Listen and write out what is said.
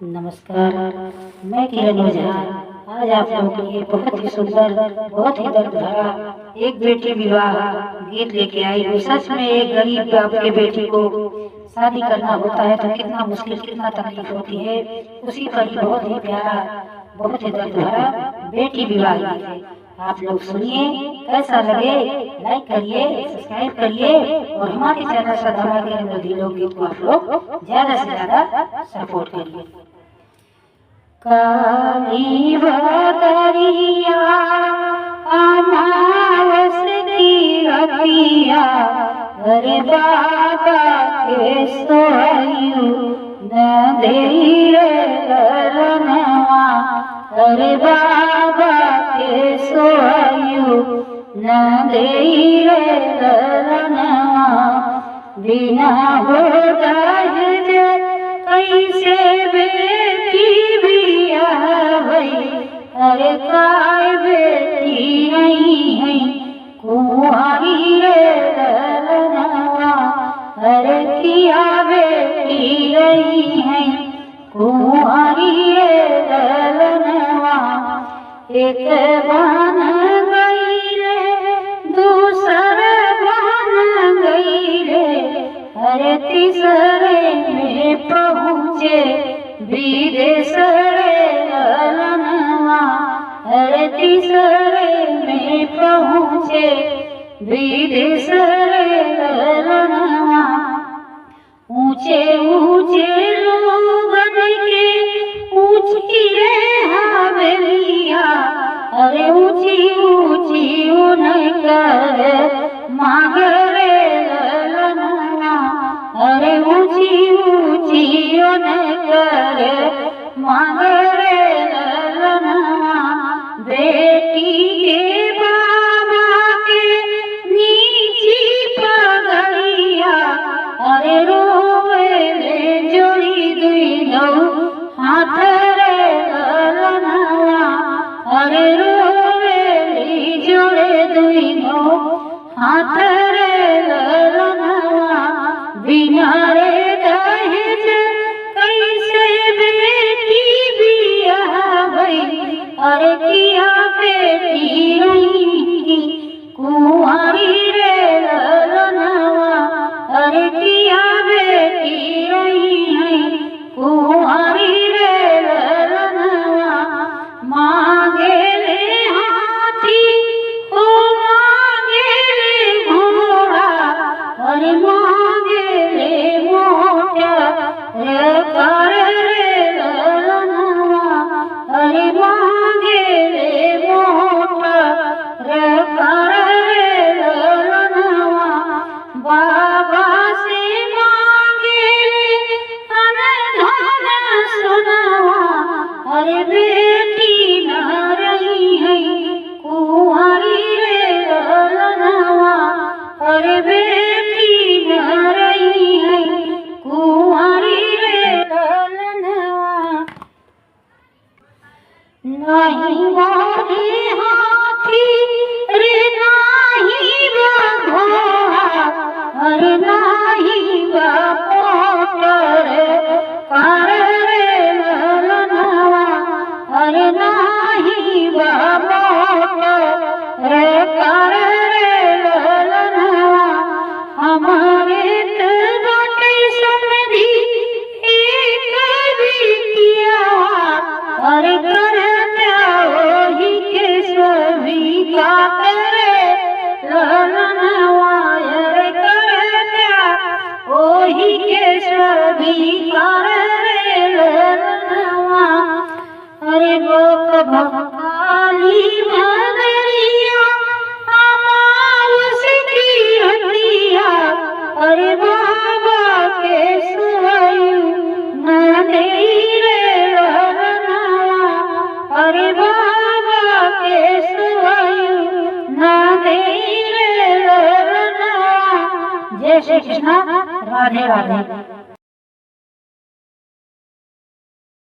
नमस्कार, मैं किरण ओझा। आज आप लोगों के लिए बहुत ही सुंदर, बहुत ही दर्द भरा एक बेटी विवाह गीत लेके आई हूँ। सच में एक गरीब बाप के बेटी को शादी करना होता है तो कितना मुश्किल, कितना तकलीफ होती है। उसी पर ही बहुत ही प्यारा, बहुत ही दर्द भरा बेटी विवाह गीत है। आप लोग सुनिए, कैसा लगे लाइक करिए, सब्सक्राइब करिए और हमारे चैनल श्रद्धा के अंदर लोकगीत को आप लोग ज्यादा से ज्यादा सपोर्ट करिए। काली बदरिया अमावस की रतिया, अरे बाबा के सोयु न देरे ललनवा, अरे बाबा के सोयु न देरे ललनवा। बिना हो दहेज कैसे बेटी अरे काय बेटी नहीं है कुंवारी रे ललनवा, अरे किया बेटी नहीं है कुंवारी रे ललनवा। एक बन गई रे दूसर बन गई रे, अरे तीसरे में पहुँचे विदेश रे ललनवा, अरे तीसरे में पहुँचे विदेश रे ललनवा। ऊंचे ऊंचे लोगन के ऊंची रे हवेलिया, अरे ऊंची ऊंची उनकर मांग रे ललनवा, अरे ऊंची ऊंची उनकर मांग रे ललनवा। बेटी के बाबा के नीची पगड़िया, अरे रोवे ले जोड़ी दुइनो हाथ रे ललनवा, अरे रोवे ले जोड़े दुइनो हाथ रे ललनवा। बिना रे दहेज कैसे बेटी बियाह भई, अरे किया बेटी नहीं कुंवारी रे ललनवा, अरे किया बेटी नहीं है कुंवारी रे ललनवा। मांगे ले हाथी ओ मांगे ले घोड़ा, अरे मांगे ले मोटर कर रे ललनवा, अरे मांगे ले मोटर कर रे ललनवा। बाबा से मांगे ले अनधन सोनवा, अरे बेटी न रही है कुंवारी रे ललनवा, अरे बेटी न रही है कुंवारी रे ललनवा। नहीं मोहे हाथी रे नाही घोड़ा, अरे नाही मोटर कर रे ललनवा, अरे नाही मोटर कर रे ललनवा। हमारे बाटे समझी एक बिटिया, अरे का करे ललनवा, अरे करत्या ओही के सभी करे ललनवा। अरे गोप भकाली बदरिया अमावस की रतिया, अरे बाबा के सोयु न देई रे ललनवा, अरे बाबा के सोयु न देई रे ललनवा। जय श्री कृष्ण, राधे राधे।